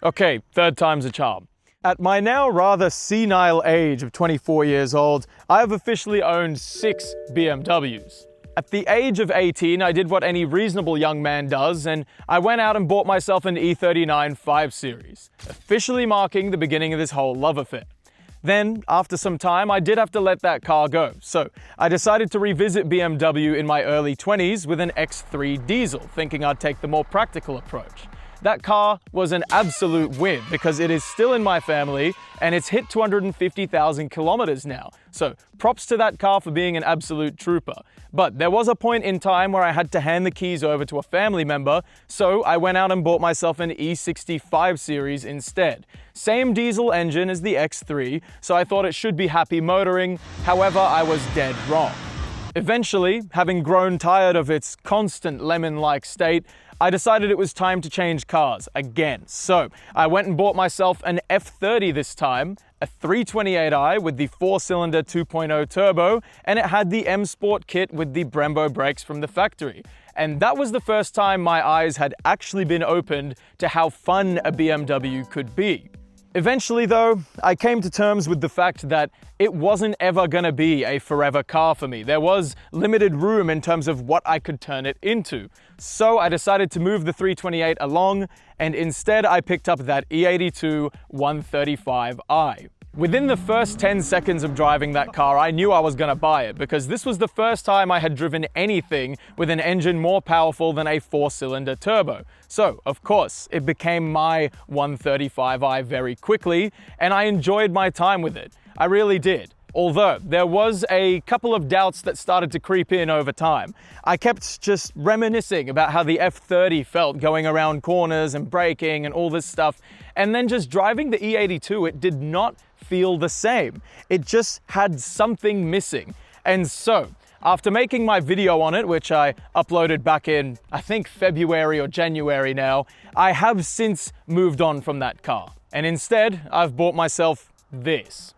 Okay, third time's a charm. At my now rather senile age of 24 years old, I have officially owned 6 BMWs. At the age of 18, I did what any reasonable young man does, and I went out and bought myself an E39 5 Series, officially marking the beginning of this whole love affair. Then, after some time, I did have to let that car go, so I decided to revisit BMW in my early 20s with an X3 diesel, thinking I'd take the more practical approach. That car was an absolute win because it is still in my family and it's hit 250,000 kilometers now. So props to that car for being an absolute trooper. But there was a point in time where I had to hand the keys over to a family member, so I went out and bought myself an E65 Series instead. Same diesel engine as the X3, so I thought it should be happy motoring. However, I was dead wrong. Eventually, having grown tired of its constant lemon-like state, I decided it was time to change cars again. So I went and bought myself an F30 this time, a 328i with the 4-cylinder 2.0 turbo, and it had the M Sport kit with the Brembo brakes from the factory. And that was the first time my eyes had actually been opened to how fun a BMW could be. Eventually though, I came to terms with the fact that it wasn't ever gonna be a forever car for me. There was limited room in terms of what I could turn it into. So I decided to move the 328 along, and instead I picked up that E82 135i. Within the first 10 seconds of driving that car, I knew I was gonna buy it because this was the first time I had driven anything with an engine more powerful than a 4-cylinder turbo. So, of course, it became my 135i very quickly, and I enjoyed my time with it. I really did. Although, there was a couple of doubts that started to creep in over time. I kept just reminiscing about how the F30 felt going around corners and braking and all this stuff, and then just driving the E82, it did not feel the same. It just had something missing. And so, after making my video on it, which I uploaded back in, I think February or January now, I have since moved on from that car. And instead, I've bought myself this.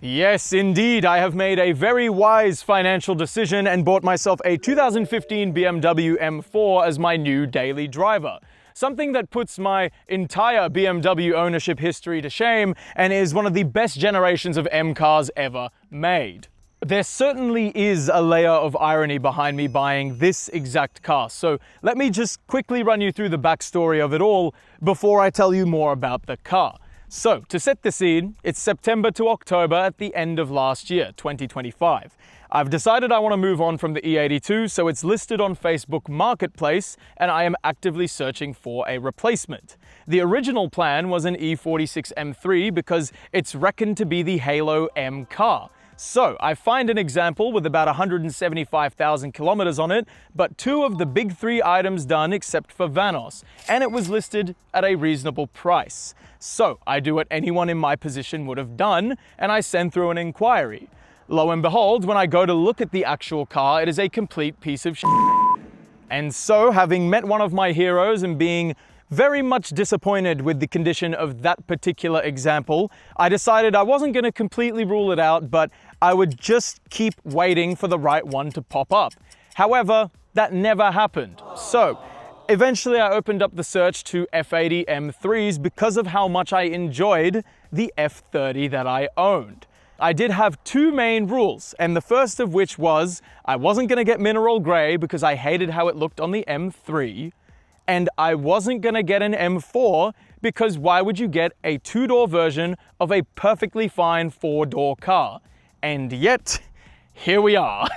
Yes, indeed, I have made a very wise financial decision and bought myself a 2015 BMW M4 as my new daily driver. Something that puts my entire BMW ownership history to shame and is one of the best generations of M cars ever made. There certainly is a layer of irony behind me buying this exact car, so let me just quickly run you through the backstory of it all before I tell you more about the car. So, to set the scene, it's September to October at the end of last year, 2025. I've decided I want to move on from the E82, so it's listed on Facebook Marketplace, and I am actively searching for a replacement. The original plan was an E46 M3 because it's reckoned to be the Halo M car. So, I find an example with about 175,000 kilometers on it, but 2 of the big 3 items done except for Vanos, and it was listed at a reasonable price. So, I do what anyone in my position would have done, and I send through an inquiry. Lo and behold, when I go to look at the actual car, it is a complete piece of shit. And so, having met one of my heroes and being very much disappointed with the condition of that particular example, I decided I wasn't going to completely rule it out, but I would just keep waiting for the right one to pop up. However, that never happened. So, eventually I opened up the search to F80 M3s because of how much I enjoyed the F30 that I owned. I did have 2 main rules, and the first of which was I wasn't going to get mineral grey because I hated how it looked on the M3, and I wasn't gonna get an M4 because why would you get a 2-door version of a perfectly fine 4-door car? And yet, here we are.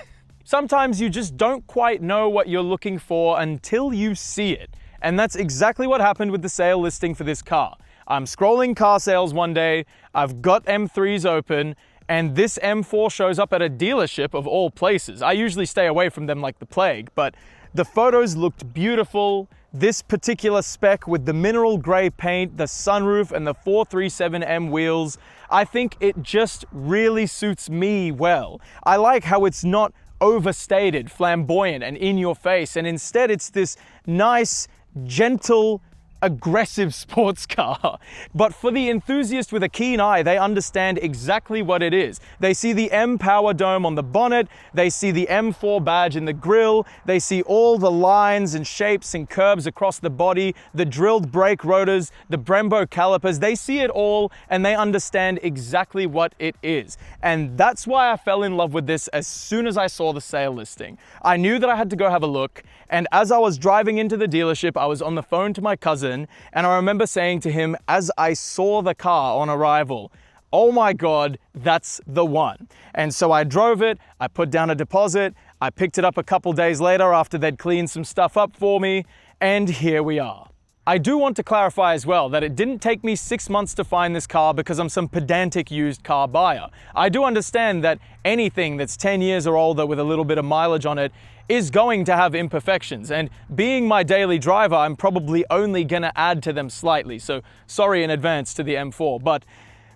Sometimes you just don't quite know what you're looking for until you see it. And that's exactly what happened with the sale listing for this car. I'm scrolling car sales one day, I've got M3s open, and this M4 shows up at a dealership of all places. I usually stay away from them like the plague, but the photos looked beautiful, this particular spec with the mineral gray paint, the sunroof, and the 437M wheels, I think it just really suits me well. I like how it's not overstated, flamboyant, and in your face, and instead it's this nice, gentle, aggressive sports car. But for the enthusiast with a keen eye, they understand exactly what it is. They see the M power dome on the bonnet, they see the M4 badge in the grille, they see all the lines and shapes and curves across the body, the drilled brake rotors, the Brembo calipers. They see it all and they understand exactly what it is. And that's why I fell in love with this as soon as I saw the sale listing. I knew that I had to go have a look, and as I was driving into the dealership, I was on the phone to my cousin, and I remember saying to him as I saw the car on arrival, "Oh my God, that's the one." And so I drove it, I put down a deposit, I picked it up a couple days later after they'd cleaned some stuff up for me, and here we are. I do want to clarify as well that it didn't take me 6 months to find this car because I'm some pedantic used car buyer. I do understand that anything that's 10 years or older with a little bit of mileage on it is going to have imperfections, and being my daily driver, I'm probably only gonna add to them slightly, so sorry in advance to the M4. But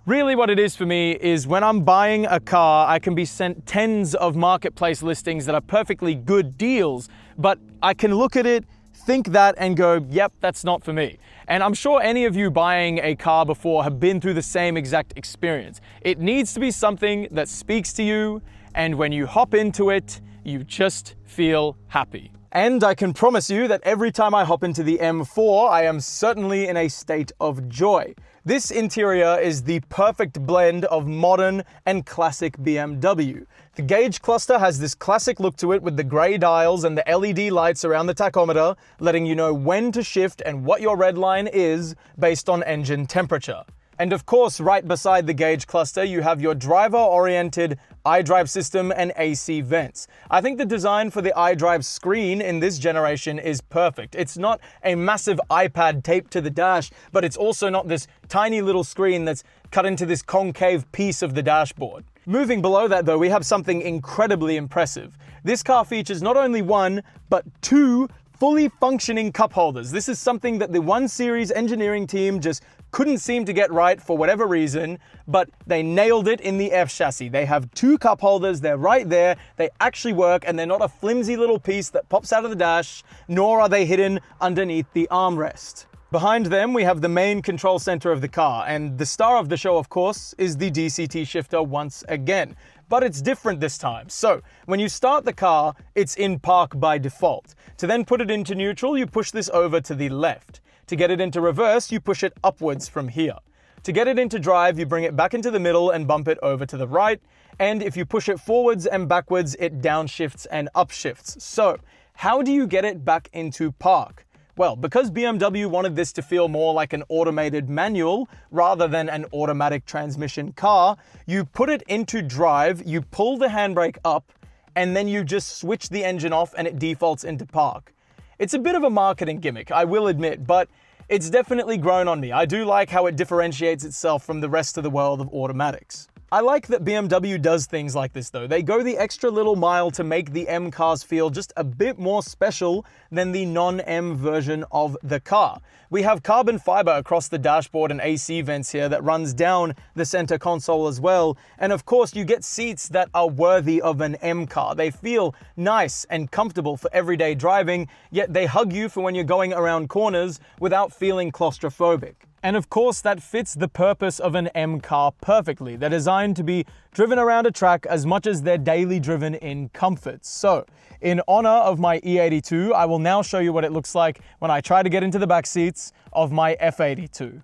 really what it is for me is when I'm buying a car, I can be sent tens of marketplace listings that are perfectly good deals, but I can look at it, think that, and go, yep, that's not for me. And I'm sure any of you buying a car before have been through the same exact experience. It needs to be something that speaks to you, and when you hop into it, you just feel happy. And I can promise you that every time I hop into the M4, I am certainly in a state of joy. This interior is the perfect blend of modern and classic BMW. The gauge cluster has this classic look to it with the grey dials and the LED lights around the tachometer, letting you know when to shift and what your red line is based on engine temperature. And of course, right beside the gauge cluster, you have your driver-oriented iDrive system and AC vents. I think the design for the iDrive screen in this generation is perfect. It's not a massive iPad taped to the dash, but it's also not this tiny little screen that's cut into this concave piece of the dashboard. Moving below that though, we have something incredibly impressive. This car features not only one, but two fully functioning cup holders. This is something that the 1 Series engineering team just couldn't seem to get right for whatever reason, but they nailed it in the F chassis. They have two cup holders, they're right there, they actually work, and they're not a flimsy little piece that pops out of the dash, nor are they hidden underneath the armrest. Behind them, we have the main control center of the car, and the star of the show, of course, is the DCT shifter once again. But it's different this time. So, when you start the car, it's in park by default. To then put it into neutral, you push this over to the left. To get it into reverse, you push it upwards from here. To get it into drive, you bring it back into the middle and bump it over to the right. And if you push it forwards and backwards, it downshifts and upshifts. So, how do you get it back into park? Well, because BMW wanted this to feel more like an automated manual rather than an automatic transmission car, you put it into drive, you pull the handbrake up, and then you just switch the engine off and it defaults into park. It's a bit of a marketing gimmick, I will admit, but it's definitely grown on me. I do like how it differentiates itself from the rest of the world of automatics. I like that BMW does things like this though. They go the extra little mile to make the M cars feel just a bit more special than the non-M version of the car. We have carbon fiber across the dashboard and AC vents here that runs down the center console as well. And of course, you get seats that are worthy of an M car. They feel nice and comfortable for everyday driving, yet they hug you for when you're going around corners without feeling claustrophobic. And of course, that fits the purpose of an M car perfectly. They're designed to be driven around a track as much as they're daily driven in comfort. So, in honor of my E82, I will now show you what it looks like when I try to get into the back seats of my F82.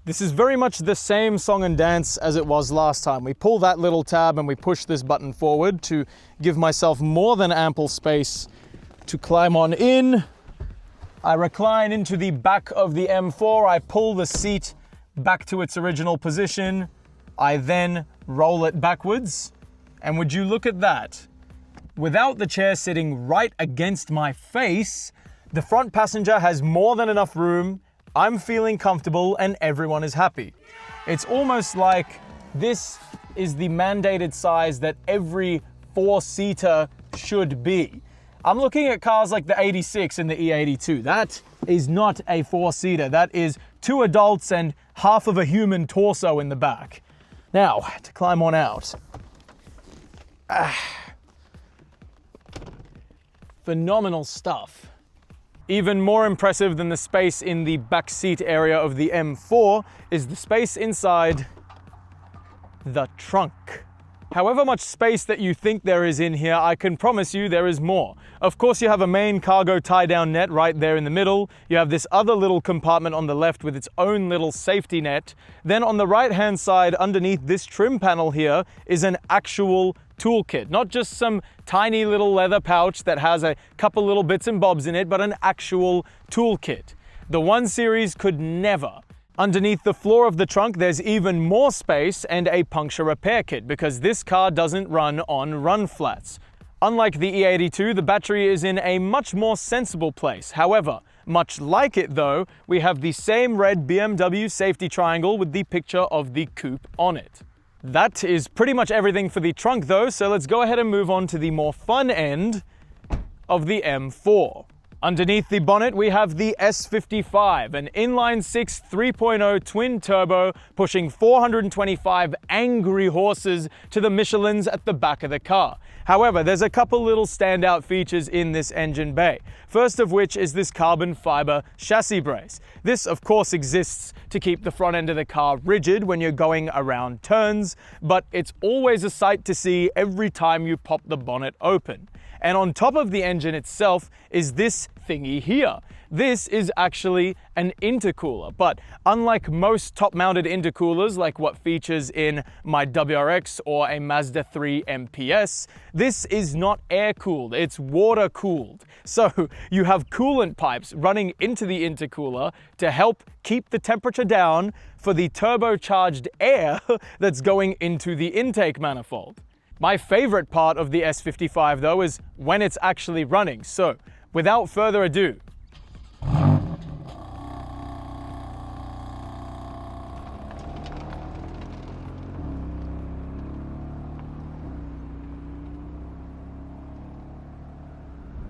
This is very much the same song and dance as it was last time. We pull that little tab and we push this button forward to give myself more than ample space to climb on in. I recline into the back of the M4, I pull the seat back to its original position, I then roll it backwards, and would you look at that? Without the chair sitting right against my face, the front passenger has more than enough room, I'm feeling comfortable, and everyone is happy. It's almost like this is the mandated size that every four-seater should be. I'm looking at cars like the 86 and the E82. That is not a four-seater. That is two adults and half of a human torso in the back. Now, to climb on out. Phenomenal stuff. Even more impressive than the space in the back seat area of the M4 is the space inside the trunk. However much space that you think there is in here, I can promise you there is more. Of course, you have a main cargo tie-down net right there in the middle. You have this other little compartment on the left with its own little safety net. Then on the right-hand side, underneath this trim panel here, is an actual toolkit. Not just some tiny little leather pouch that has a couple little bits and bobs in it, but an actual toolkit. The 1 Series could never. Underneath the floor of the trunk, there's even more space and a puncture repair kit because this car doesn't run on run flats. Unlike the E82, the battery is in a much more sensible place. However, much like it though, we have the same red BMW safety triangle with the picture of the coupe on it. That is pretty much everything for the trunk though, so let's go ahead and move on to the more fun end of the M4. Underneath the bonnet, we have the S55, an inline-6 3.0 twin-turbo pushing 425 angry horses to the Michelins at the back of the car. However, there's a couple little standout features in this engine bay. First of which is this carbon fiber chassis brace. This, of course, exists to keep the front end of the car rigid when you're going around turns, but it's always a sight to see every time you pop the bonnet open. And on top of the engine itself is this thingy here. This is actually an intercooler, but unlike most top-mounted intercoolers like what features in my WRX or a Mazda 3 MPS, this is not air-cooled, it's water-cooled. So you have coolant pipes running into the intercooler to help keep the temperature down for the turbocharged air that's going into the intake manifold. My favorite part of the S55 though is when it's actually running. So without further ado,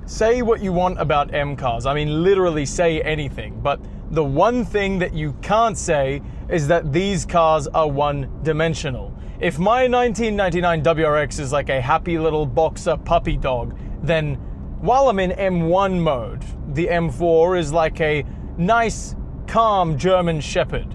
say what you want about M cars. I mean, literally say anything. But the one thing that you can't say is that these cars are one-dimensional. If my 1999 WRX is like a happy little boxer puppy dog, then while I'm in M1 mode, the M4 is like a nice, calm German Shepherd.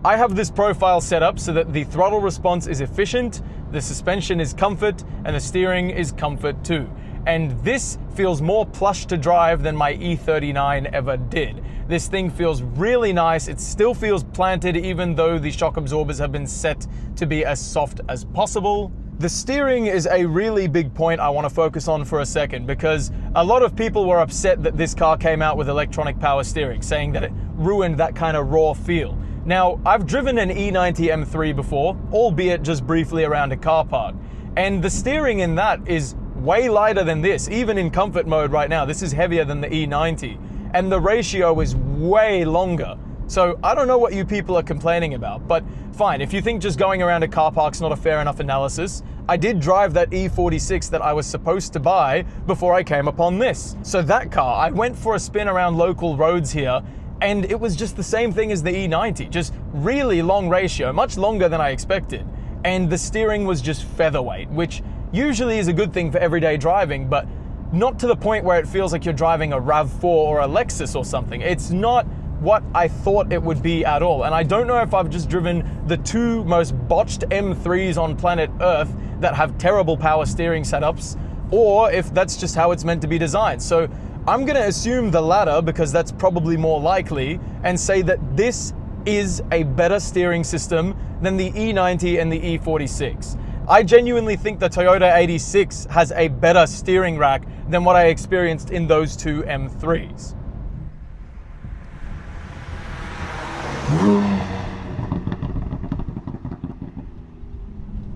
I have this profile set up so that the throttle response is efficient, the suspension is comfort, and the steering is comfort too. And this feels more plush to drive than my E39 ever did. This thing feels really nice. It still feels planted even though the shock absorbers have been set to be as soft as possible. The steering is a really big point I want to focus on for a second because a lot of people were upset that this car came out with electronic power steering, saying that it ruined that kind of raw feel. Now, I've driven an E90 M3 before, albeit just briefly around a car park, and the steering in that is way lighter than this. Even in comfort mode right now, this is heavier than the E90, and the ratio is way longer. So I don't know what you people are complaining about, but fine, if you think just going around a car park's not a fair enough analysis, I did drive that E46 that I was supposed to buy before I came upon this. So that car, I went for a spin around local roads here, and it was just the same thing as the E90, just really long ratio, much longer than I expected. And the steering was just featherweight, which usually is a good thing for everyday driving, but not to the point where it feels like you're driving a RAV4 or a Lexus or something. It's not what I thought it would be at all. And I don't know if I've just driven the two most botched M3s on planet Earth that have terrible power steering setups, or if that's just how it's meant to be designed. So I'm gonna assume the latter because that's probably more likely, and say that this is a better steering system than the E90 and the E46. I genuinely think the Toyota 86 has a better steering rack than what I experienced in those two M3s.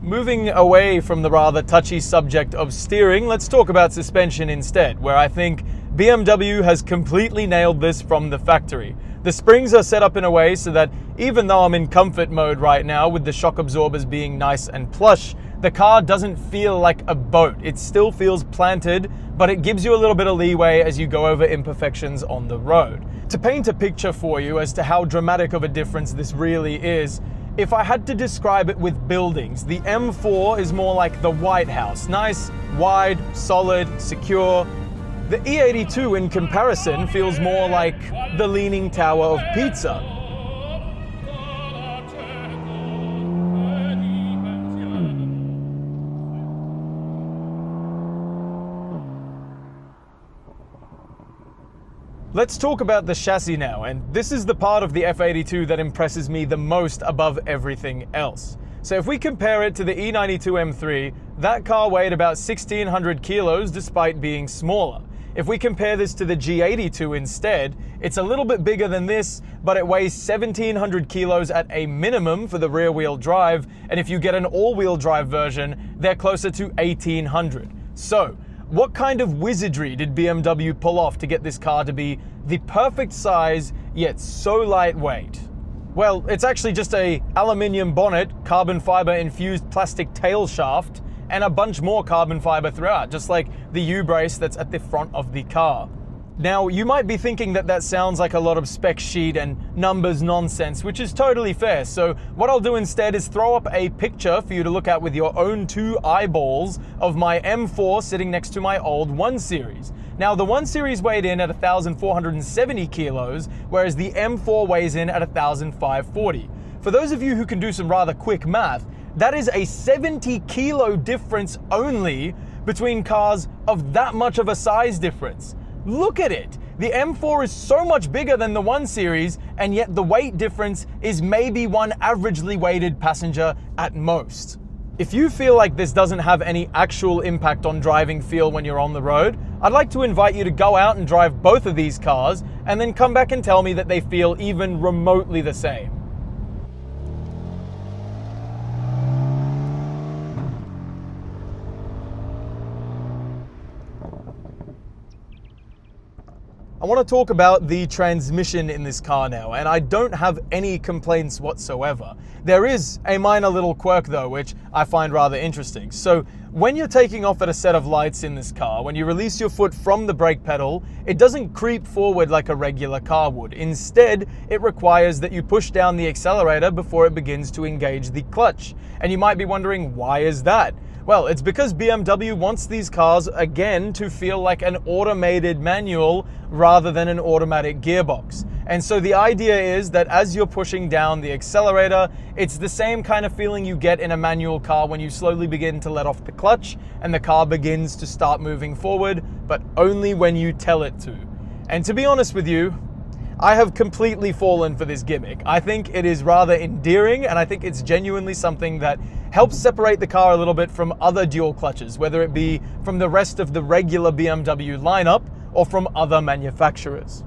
Moving away from the rather touchy subject of steering, let's talk about suspension instead, where I think BMW has completely nailed this from the factory. The springs are set up in a way so that even though I'm in comfort mode right now with the shock absorbers being nice and plush, the car doesn't feel like a boat. It still feels planted, but it gives you a little bit of leeway as you go over imperfections on the road. To paint a picture for you as to how dramatic of a difference this really is, if I had to describe it with buildings, the M4 is more like the White House. Nice, wide, solid, secure. The E82 in comparison feels more like the Leaning Tower of Pizza. Let's talk about the chassis now, and this is the part of the F82 that impresses me the most above everything else. So if we compare it to the E92 M3, that car weighed about 1,600 kilos despite being smaller. If we compare this to the G82 instead, it's a little bit bigger than this, but it weighs 1,700 kilos at a minimum for the rear-wheel drive, and if you get an all-wheel drive version, they're closer to 1,800. So, what kind of wizardry did BMW pull off to get this car to be the perfect size, yet so lightweight? Well, it's actually just a aluminium bonnet, carbon fiber infused plastic tail shaft, and a bunch more carbon fiber throughout, just like the U-brace that's at the front of the car. Now, you might be thinking that that sounds like a lot of spec sheet and numbers nonsense, which is totally fair. So what I'll do instead is throw up a picture for you to look at with your own two eyeballs of my M4 sitting next to my old 1 Series. Now, the 1 Series weighed in at 1,470 kilos, whereas the M4 weighs in at 1,540. For those of you who can do some rather quick math, that is a 70 kilo difference only between cars of that much of a size difference. Look at it! The M4 is so much bigger than the 1 Series, and yet the weight difference is maybe one averagely weighted passenger at most. If you feel like this doesn't have any actual impact on driving feel when you're on the road, I'd like to invite you to go out and drive both of these cars, and then come back and tell me that they feel even remotely the same. I want to talk about the transmission in this car now, and I don't have any complaints whatsoever. There is a minor little quirk though, which I find rather interesting. So when you're taking off at a set of lights in this car, when you release your foot from the brake pedal, it doesn't creep forward like a regular car would. Instead, it requires that you push down the accelerator before it begins to engage the clutch. And you might be wondering, why is that? Well, it's because BMW wants these cars, again, to feel like an automated manual rather than an automatic gearbox. And so the idea is that as you're pushing down the accelerator, it's the same kind of feeling you get in a manual car when you slowly begin to let off the clutch and the car begins to start moving forward, but only when you tell it to. And to be honest with you, I have completely fallen for this gimmick. I think it is rather endearing, and I think it's genuinely something that helps separate the car a little bit from other dual clutches, whether it be from the rest of the regular BMW lineup or from other manufacturers.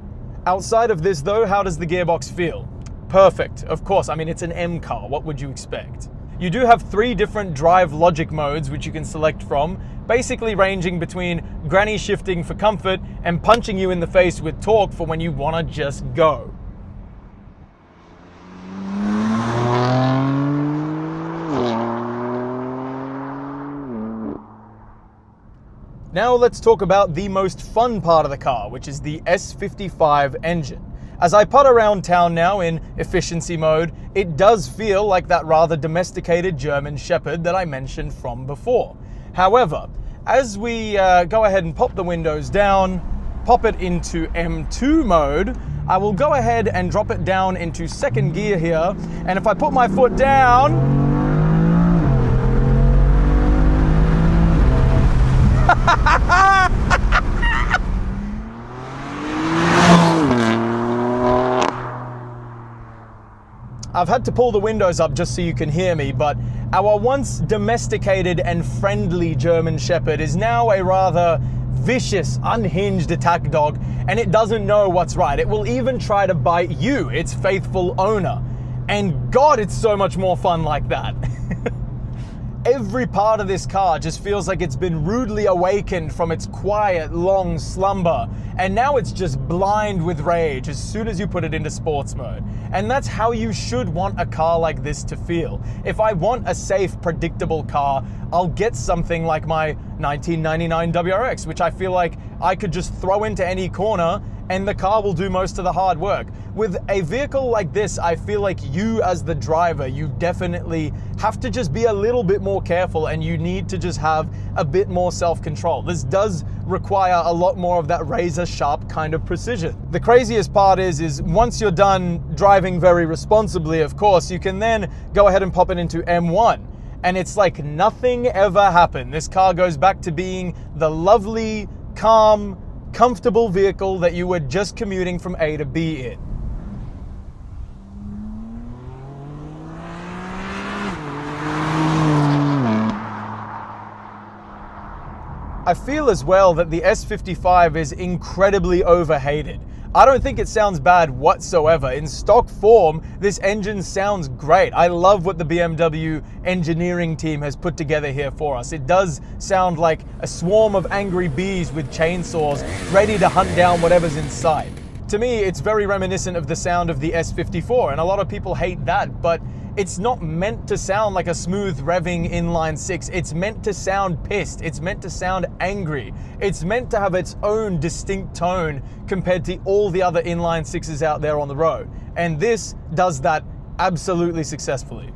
Outside of this though, how does the gearbox feel? Perfect, of course. I mean, it's an M car, what would you expect? You do have 3 different drive logic modes which you can select from, basically ranging between granny shifting for comfort and punching you in the face with torque for when you want to just go. Now let's talk about the most fun part of the car, which is the S55 engine. As I putt around town now in efficiency mode, it does feel like that rather domesticated German Shepherd that I mentioned from before. However, as we go ahead and pop the windows down, pop it into M2 mode, I will go ahead and drop it down into 2nd gear here, and if I put my foot down, I've had to pull the windows up just so you can hear me, but our once domesticated and friendly German Shepherd is now a rather vicious, unhinged attack dog, and it doesn't know what's right. It will even try to bite you, its faithful owner. And God, it's so much more fun like that. Every part of this car just feels like it's been rudely awakened from its quiet, long slumber, and now it's just blind with rage as soon as you put it into sports mode. And that's how you should want a car like this to feel. If I want a safe, predictable car, I'll get something like my 1999 WRX, which I feel like I could just throw into any corner and the car will do most of the hard work. With a vehicle like this, I feel like you as the driver, you definitely have to just be a little bit more careful and you need to just have a bit more self-control. This does require a lot more of that razor sharp kind of precision. The craziest part is once you're done driving very responsibly, of course, you can then go ahead and pop it into M1. And it's like nothing ever happened. This car goes back to being the lovely, calm, comfortable vehicle that you were just commuting from A to B in. I feel as well that the S55 is incredibly overhated. I don't think it sounds bad whatsoever. In stock form, this engine sounds great. I love what the BMW engineering team has put together here for us. It does sound like a swarm of angry bees with chainsaws ready to hunt down whatever's in sight. To me, it's very reminiscent of the sound of the S54, and a lot of people hate that, but it's not meant to sound like a smooth revving inline six. It's meant to sound pissed. It's meant to sound angry. It's meant to have its own distinct tone compared to all the other inline sixes out there on the road. And this does that absolutely successfully.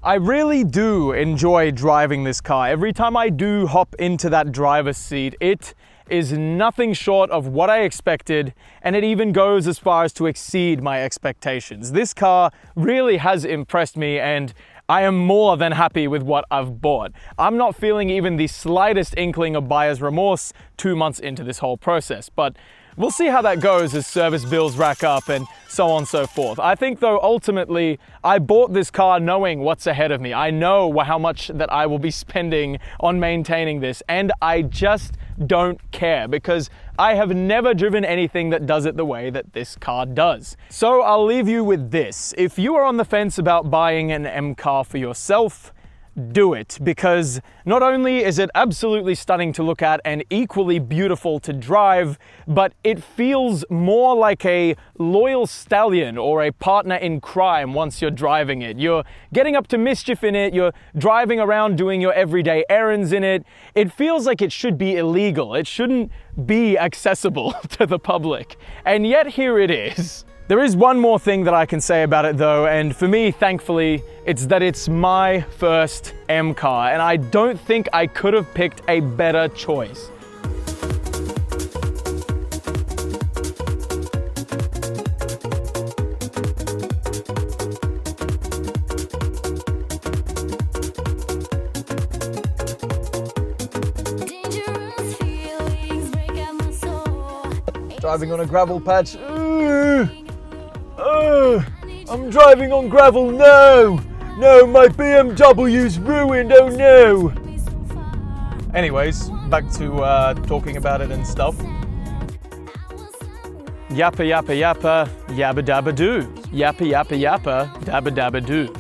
I really do enjoy driving this car. Every time I do hop into that driver's seat, it is nothing short of what I expected, and it even goes as far as to exceed my expectations. This car really has impressed me, and I am more than happy with what I've bought. I'm not feeling even the slightest inkling of buyer's remorse 2 months into this whole process, but we'll see how that goes as service bills rack up and so on and so forth. I think though, ultimately, I bought this car knowing what's ahead of me. I know how much that I will be spending on maintaining this, and I just don't care because I have never driven anything that does it the way that this car does. So I'll leave you with this. If you are on the fence about buying an M car for yourself, do it, because not only is it absolutely stunning to look at and equally beautiful to drive, but it feels more like a loyal stallion or a partner in crime once you're driving it. You're getting up to mischief in it, you're driving around doing your everyday errands in it. It feels like it should be illegal. It shouldn't be accessible to the public. And yet here it is. There is one more thing that I can say about it though, and for me, thankfully, it's that it's my first M car, and I don't think I could have picked a better choice. Driving on a gravel patch. I'm driving on gravel, no! No, my BMW's ruined, oh no! Anyways, back to talking about it and stuff. Yappa yappa yappa, yabba dabba doo. Yappa yappa yappa, dabba dabba doo.